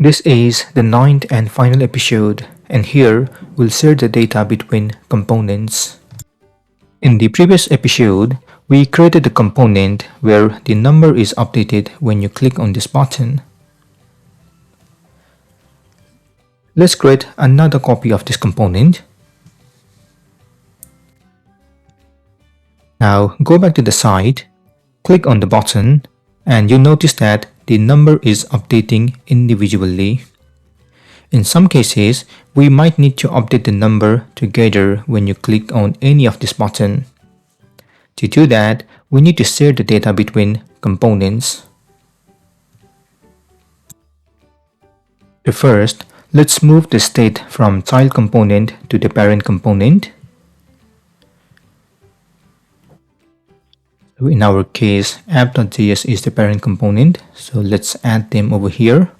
This is the ninth and final episode, and here we'll share the data between components. In the previous episode, we created a component where the number is updated when you click on this button. Let's create another copy of this component. Now go back to the site, click on the button, and you'll notice that the number is updating individually. In some cases, we might need to update the number together when you click on any of this button. To do that, we need to share the data between components. So first, let's move the state from child component to the parent component. So in our case, app.js is the parent component, so let's add them over here.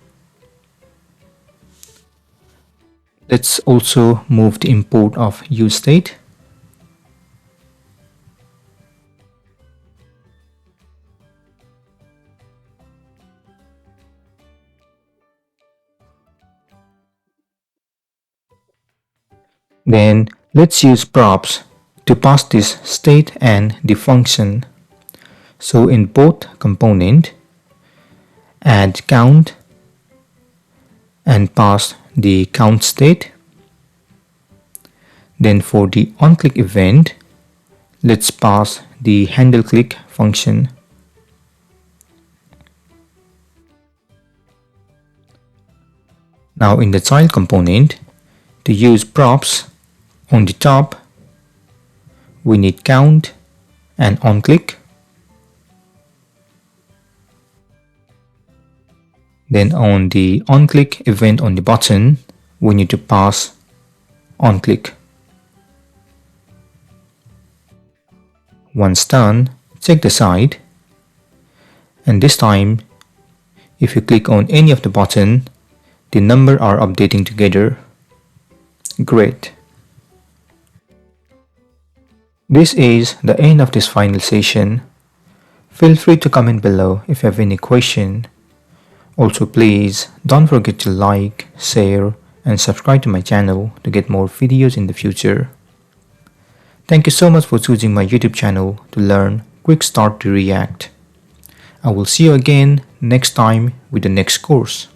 Let's also move the import of useState. Then let's use props to pass this state and the function. So in both component, add count and pass the count state. Then for the onClick event, let's pass the handleClick function. Now in the child component, to use props, on the top, we need count and onClick. Then on the onClick event on the button, we need to pass onClick. Once done, check the site, and this time, if you click on any of the button, the number are updating together. Great. This is the end of this final session. Feel free to comment below if you have any question. Also please don't forget to like, share and subscribe to my channel to get more videos in the future. Thank you so much for choosing my YouTube channel to learn Quick Start to React. I will see you again next time with the next course.